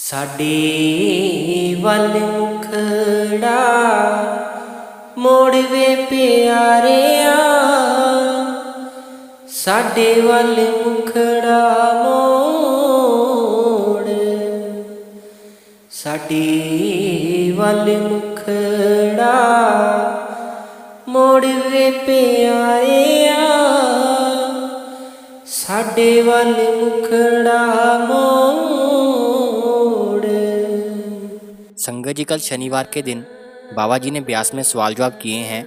ਸਾਡੇ ਵੱਲ ਮੁਖੜਾ ਮੋੜ ਵੇ ਪਿਆਰਿਆ, ਸਾਡੇ ਵੱਲ ਮੁਖੜਾ ਮੋੜ, ਸਾਡੇ ਵੱਲ ਮੁਖੜਾ ਮੋੜ ਵੇ ਪਿਆਰਿਆ, ਸਾਡੇ ਵੱਲ मुखड़ा मोड़। संगत जी, कल शनिवार के दिन बाबा जी ने ब्यास में सवाल जवाब किए हैं।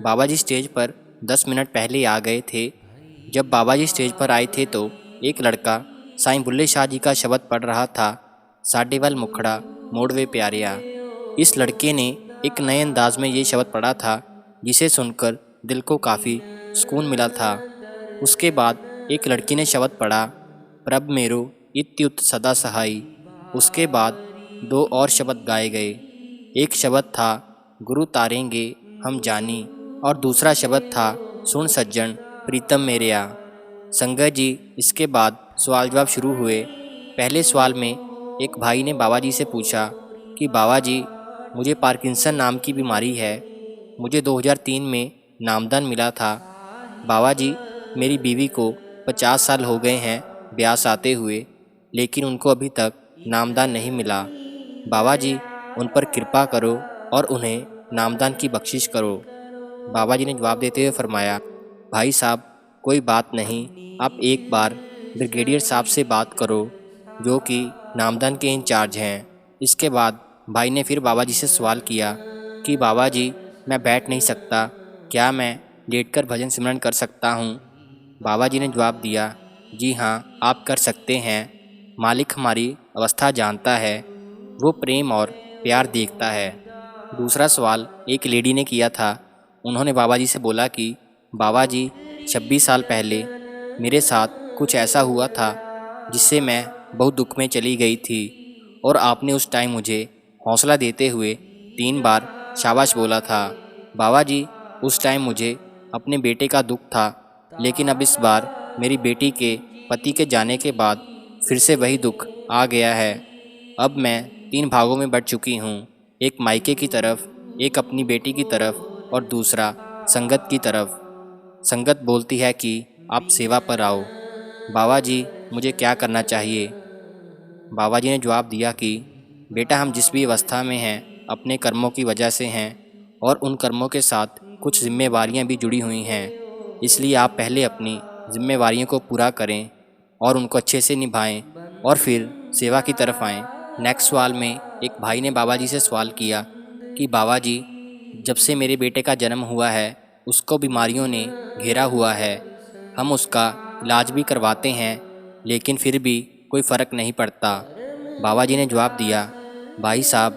बाबा जी स्टेज पर 10 मिनट पहले आ गए थे। जब बाबा जी स्टेज पर आए थे तो एक लड़का साईं बुल्ले शाह जी का शब्द पढ़ रहा था, साडे वल मुखड़ा मोड़ वे प्यारिया। इस लड़के ने एक नए अंदाज में ये शब्द पढ़ा था, जिसे सुनकर दिल को काफ़ी सुकून मिला था। उसके बाद एक लड़की ने शब्द पढ़ा, प्रभ मेरो इत्युत सदा सहाई। उसके बाद दो और शब्द गाए गए। एक शब्द था गुरु तारेंगे हम जानी, और दूसरा शब्द था सुन सज्जन प्रीतम मेरेया। संगत जी, इसके बाद सवाल जवाब शुरू हुए। पहले सवाल में एक भाई ने बाबा जी से पूछा कि बाबा जी, मुझे पार्किंसन नाम की बीमारी है। मुझे 2003 में नामदान मिला था। बाबा जी, मेरी बीवी को 50 साल हो गए हैं ब्यास आते हुए, लेकिन उनको अभी तक नामदान नहीं मिला। बाबा जी, उन पर कृपा करो और उन्हें नामदान की बख्शिश करो। बाबा जी ने जवाब देते हुए फरमाया, भाई साहब, कोई बात नहीं, आप एक बार ब्रिगेडियर साहब से बात करो, जो कि नामदान के इंचार्ज हैं। इसके बाद भाई ने फिर बाबा जी से सवाल किया कि बाबा जी, मैं बैठ नहीं सकता, क्या मैं लेटकर भजन सिमरन कर सकता हूँ? बाबा जी ने जवाब दिया, जी हाँ, आप कर सकते हैं। मालिक हमारी अवस्था जानता है, वो प्रेम और प्यार देखता है। दूसरा सवाल एक लेडी ने किया था। उन्होंने बाबा जी से बोला कि बाबा जी, 26 साल पहले मेरे साथ कुछ ऐसा हुआ था जिससे मैं बहुत दुख में चली गई थी, और आपने उस टाइम मुझे हौसला देते हुए 3 बार शाबाश बोला था। बाबा जी, उस टाइम मुझे अपने बेटे का दुख था, लेकिन अब इस बार मेरी बेटी के पति के जाने के बाद फिर से वही दुख आ गया है। अब मैं 3 भागों में बँट चुकी हूँ, एक मायके की तरफ, एक अपनी बेटी की तरफ, और दूसरा संगत की तरफ। संगत बोलती है कि आप सेवा पर आओ। बाबा जी, मुझे क्या करना चाहिए? बाबा जी ने जवाब दिया कि बेटा, हम जिस भी अवस्था में हैं अपने कर्मों की वजह से हैं, और उन कर्मों के साथ कुछ जिम्मेवारियां भी जुड़ी हुई हैं। इसलिए आप पहले अपनी जिम्मेवारियों को पूरा करें और उनको अच्छे से निभाएं, और फिर सेवा की तरफ आएं। नेक्स्ट सवाल में एक भाई ने बाबा जी से सवाल किया कि बाबा जी, जब से मेरे बेटे का जन्म हुआ है उसको बीमारियों ने घेरा हुआ है। हम उसका इलाज भी करवाते हैं, लेकिन फिर भी कोई फ़र्क नहीं पड़ता। बाबा जी ने जवाब दिया, भाई साहब,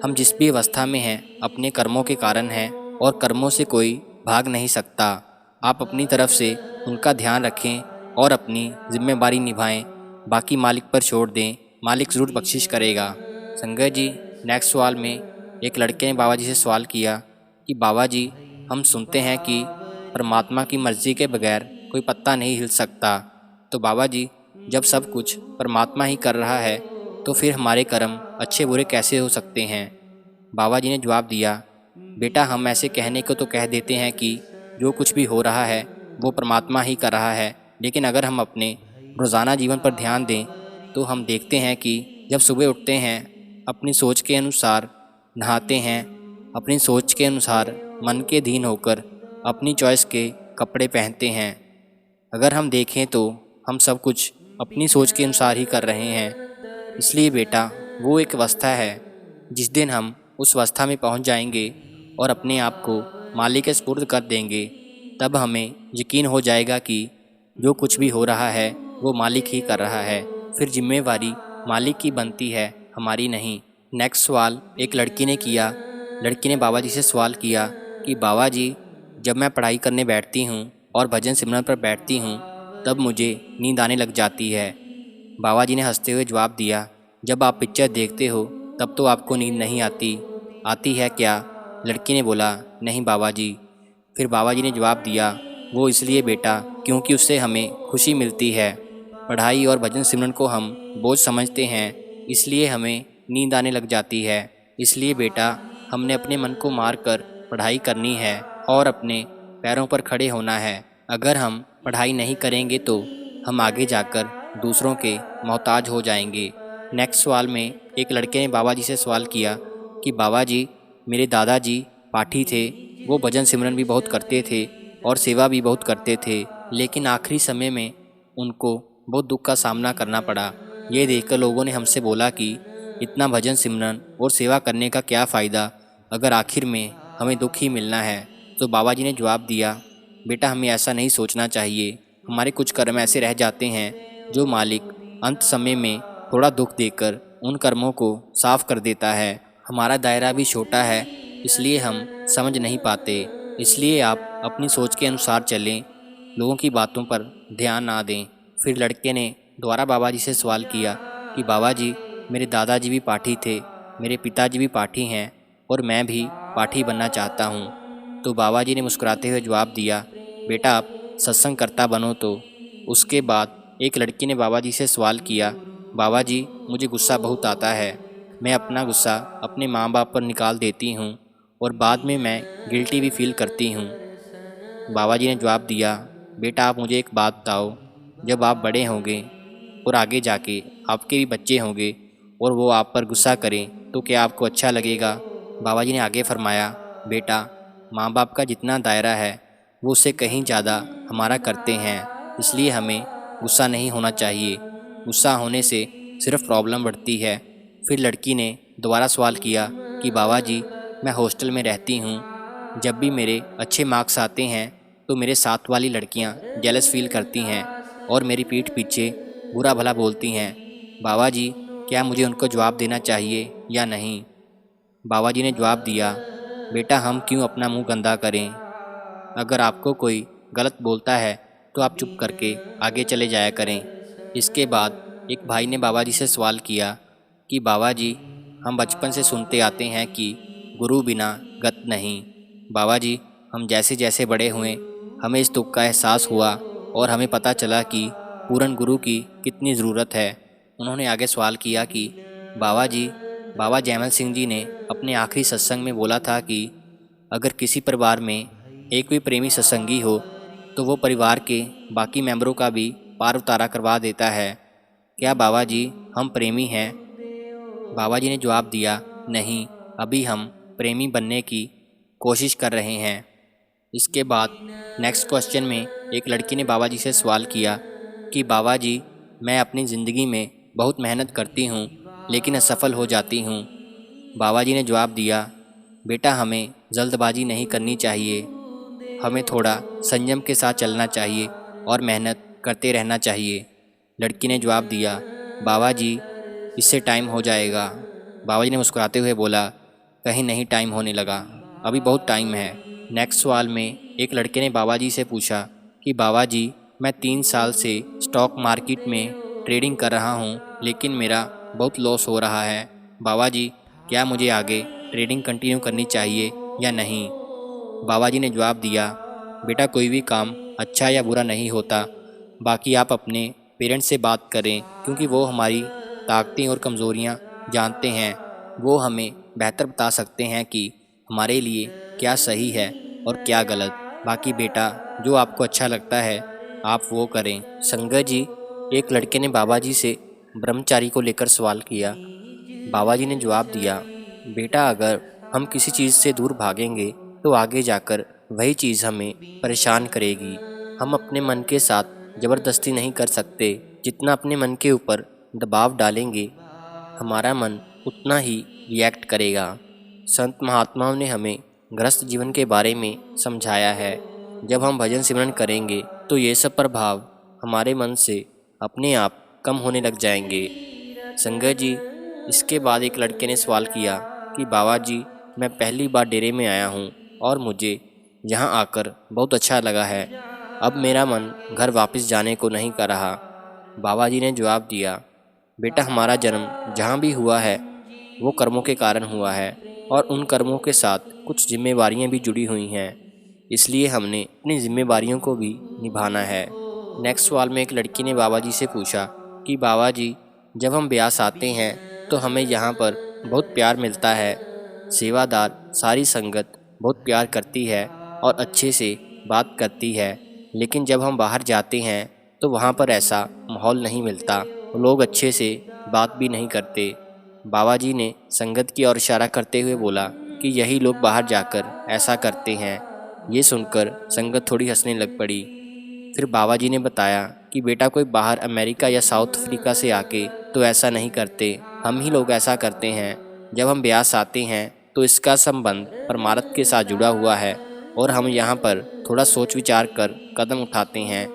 हम जिस भी अवस्था में हैं अपने कर्मों के कारण हैं, और कर्मों से कोई भाग नहीं सकता। आप अपनी तरफ से उनका ध्यान रखें और अपनी जिम्मेदारी निभाएं, बाकी मालिक पर छोड़ दें, मालिक ज़रूर बख्शिश करेगा। संगत जी, नेक्स्ट सवाल में एक लड़के ने बाबा जी से सवाल किया कि बाबा जी, हम सुनते हैं कि परमात्मा की मर्ज़ी के बगैर कोई पत्ता नहीं हिल सकता। तो बाबा जी, जब सब कुछ परमात्मा ही कर रहा है तो फिर हमारे कर्म अच्छे बुरे कैसे हो सकते हैं? बाबा जी ने जवाब दिया, बेटा, हम ऐसे कहने को तो कह देते हैं कि जो कुछ भी हो रहा है वो परमात्मा ही कर रहा है, लेकिन अगर हम अपने रोज़ाना जीवन पर ध्यान दें तो हम देखते हैं कि जब सुबह उठते हैं अपनी सोच के अनुसार नहाते हैं, अपनी सोच के अनुसार मन के अधीन होकर अपनी चॉइस के कपड़े पहनते हैं। अगर हम देखें तो हम सब कुछ अपनी सोच के अनुसार ही कर रहे हैं। इसलिए बेटा, वो एक अवस्था है, जिस दिन हम उस अवस्था में पहुंच जाएंगे और अपने आप को मालिक के सुपुर्द कर देंगे, तब हमें यकीन हो जाएगा कि जो कुछ भी हो रहा है वो मालिक ही कर रहा है। फिर जिम्मेवारी मालिक की बनती है, हमारी नहीं। नेक्स्ट सवाल एक लड़की ने किया। लड़की ने बाबा जी से सवाल किया कि बाबा जी, जब मैं पढ़ाई करने बैठती हूँ और भजन सिमरन पर बैठती हूँ तब मुझे नींद आने लग जाती है। बाबा जी ने हंसते हुए जवाब दिया, जब आप पिक्चर देखते हो तब तो आपको नींद नहीं आती, आती है क्या? लड़की ने बोला, नहीं बाबा जी। फिर बाबा जी ने जवाब दिया, वो इसलिए बेटा क्योंकि उससे हमें खुशी मिलती है। पढ़ाई और भजन सिमरन को हम बोझ समझते हैं, इसलिए हमें नींद आने लग जाती है। इसलिए बेटा, हमने अपने मन को मार कर पढ़ाई करनी है और अपने पैरों पर खड़े होना है। अगर हम पढ़ाई नहीं करेंगे तो हम आगे जाकर दूसरों के मोहताज हो जाएंगे। नेक्स्ट सवाल में एक लड़के ने बाबा जी से सवाल किया कि बाबा जी, मेरे दादाजी पाठी थे, वो भजन सिमरन भी बहुत करते थे और सेवा भी बहुत करते थे, लेकिन आखिरी समय में उनको बहुत दुख का सामना करना पड़ा। ये देखकर लोगों ने हमसे बोला कि इतना भजन सिमरन और सेवा करने का क्या फ़ायदा अगर आखिर में हमें दुख ही मिलना है। तो बाबा जी ने जवाब दिया, बेटा हमें ऐसा नहीं सोचना चाहिए। हमारे कुछ कर्म ऐसे रह जाते हैं जो मालिक अंत समय में थोड़ा दुख देकर उन कर्मों को साफ कर देता है। हमारा दायरा भी छोटा है, इसलिए हम समझ नहीं पाते। इसलिए आप अपनी सोच के अनुसार चलें, लोगों की बातों पर ध्यान ना दें। फिर लड़के ने दोबारा बाबा जी से सवाल किया कि बाबा जी, मेरे दादाजी भी पाठी थे, मेरे पिताजी भी पाठी हैं और मैं भी पाठी बनना चाहता हूँ। तो बाबा जी ने मुस्कुराते हुए जवाब दिया, बेटा आप सत्संग करता बनो। तो उसके बाद एक लड़की ने बाबा जी से सवाल किया, बाबा जी, मुझे गुस्सा बहुत आता है। मैं अपना गुस्सा अपने माँ बाप पर निकाल देती हूँ और बाद में मैं गिल्टी भी फील करती हूँ। बाबा जी ने जवाब दिया, बेटा आप मुझे एक बात बताओ, जब आप बड़े होंगे और आगे जाके आपके भी बच्चे होंगे और वो आप पर गुस्सा करें तो क्या आपको अच्छा लगेगा? बाबा जी ने आगे फरमाया, बेटा माँ बाप का जितना दायरा है वो उससे कहीं ज़्यादा हमारा करते हैं, इसलिए हमें गुस्सा नहीं होना चाहिए। गुस्सा होने से सिर्फ प्रॉब्लम बढ़ती है। फिर लड़की ने दोबारा सवाल किया कि बाबा जी, मैं हॉस्टल में रहती हूँ, जब भी मेरे अच्छे मार्क्स आते हैं तो मेरे साथ वाली लड़कियाँ जेलस फील करती हैं और मेरी पीठ पीछे बुरा भला बोलती हैं। बाबा जी, क्या मुझे उनको जवाब देना चाहिए या नहीं? बाबा जी ने जवाब दिया, बेटा हम क्यों अपना मुंह गंदा करें। अगर आपको कोई गलत बोलता है तो आप चुप करके आगे चले जाया करें। इसके बाद एक भाई ने बाबा जी से सवाल किया कि बाबा जी, हम बचपन से सुनते आते हैं कि गुरु बिना गत नहीं। बाबा जी, हम जैसे जैसे बड़े हुए हमें इस दुख का एहसास हुआ और हमें पता चला कि पूर्ण गुरु की कितनी ज़रूरत है। उन्होंने आगे सवाल किया कि बाबा जी, बाबा जयमल सिंह जी ने अपने आखिरी सत्संग में बोला था कि अगर किसी परिवार में एक भी प्रेमी सत्संगी हो तो वो परिवार के बाकी मेंबरों का भी पार उतारा करवा देता है। क्या बाबा जी हम प्रेमी हैं? बाबा जी ने जवाब दिया, नहीं, अभी हम प्रेमी बनने की कोशिश कर रहे हैं। इसके बाद नेक्स्ट क्वेश्चन में एक लड़की ने बाबा जी से सवाल किया कि बाबा जी, मैं अपनी ज़िंदगी में बहुत मेहनत करती हूँ लेकिन असफल हो जाती हूँ। बाबा जी ने जवाब दिया, बेटा हमें जल्दबाजी नहीं करनी चाहिए, हमें थोड़ा संयम के साथ चलना चाहिए और मेहनत करते रहना चाहिए। लड़की ने जवाब दिया, बाबा जी इससे टाइम हो जाएगा। बाबा जी ने मुस्कुराते हुए बोला, कहीं नहीं टाइम होने लगा, अभी बहुत टाइम है। नेक्स्ट सवाल में एक लड़के ने बाबा जी से पूछा कि बाबा जी, मैं 3 साल से स्टॉक मार्केट में ट्रेडिंग कर रहा हूँ लेकिन मेरा बहुत लॉस हो रहा है। बाबा जी, क्या मुझे आगे ट्रेडिंग कंटिन्यू करनी चाहिए या नहीं? बाबा जी ने जवाब दिया, बेटा कोई भी काम अच्छा या बुरा नहीं होता, बाकी आप अपने पेरेंट्स से बात करें क्योंकि वो हमारी ताकतें और कमज़ोरियाँ जानते हैं। वो हमें बेहतर बता सकते हैं कि हमारे लिए क्या सही है और क्या गलत। बाकी बेटा जो आपको अच्छा लगता है आप वो करें। संगत जी, एक लड़के ने बाबा जी से ब्रह्मचारी को लेकर सवाल किया। बाबा जी ने जवाब दिया, बेटा अगर हम किसी चीज़ से दूर भागेंगे तो आगे जाकर वही चीज़ हमें परेशान करेगी। हम अपने मन के साथ ज़बरदस्ती नहीं कर सकते। जितना अपने मन के ऊपर दबाव डालेंगे हमारा मन उतना ही रिएक्ट करेगा। संत महात्माओं ने हमें गृहस्थ जीवन के बारे में समझाया है। जब हम भजन सिमरन करेंगे तो ये सब प्रभाव हमारे मन से अपने आप कम होने लग जाएंगे। संगत जी, इसके बाद एक लड़के ने सवाल किया कि बाबा जी, मैं पहली बार डेरे में आया हूँ और मुझे यहाँ आकर बहुत अच्छा लगा है। अब मेरा मन घर वापस जाने को नहीं कर रहा। बाबा जी ने जवाब दिया, बेटा हमारा जन्म जहाँ भी हुआ है वो कर्मों के कारण हुआ है और उन कर्मों के साथ कुछ जिम्मेवारियाँ भी जुड़ी हुई हैं, इसलिए हमने अपनी जिम्मेवारियों को भी निभाना है। नेक्स्ट सवाल में एक लड़की ने बाबा जी से पूछा कि बाबा जी, जब हम ब्यास आते हैं तो हमें यहाँ पर बहुत प्यार मिलता है। सेवादार सारी संगत बहुत प्यार करती है और अच्छे से बात करती है। लेकिन जब हम बाहर जाते हैं तो वहाँ पर ऐसा माहौल नहीं मिलता, लोग अच्छे से बात भी नहीं करते। बाबा जी ने संगत की ओर इशारा करते हुए बोला कि यही लोग बाहर जाकर ऐसा करते हैं। ये सुनकर संगत थोड़ी हंसने लग पड़ी। फिर बाबा जी ने बताया कि बेटा कोई बाहर अमेरिका या साउथ अफ्रीका से आके तो ऐसा नहीं करते, हम ही लोग ऐसा करते हैं। जब हम ब्यास आते हैं तो इसका संबंध परमार्थ के साथ जुड़ा हुआ है और हम यहाँ पर थोड़ा सोच विचार कर कदम उठाते हैं,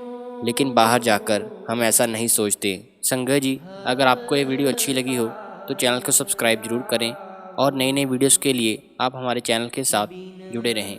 लेकिन बाहर जाकर हम ऐसा नहीं सोचते। संगत जी, अगर आपको ये वीडियो अच्छी लगी हो तो चैनल को सब्सक्राइब जरूर करें और नई नई वीडियोस के लिए आप हमारे चैनल के साथ जुड़े रहें।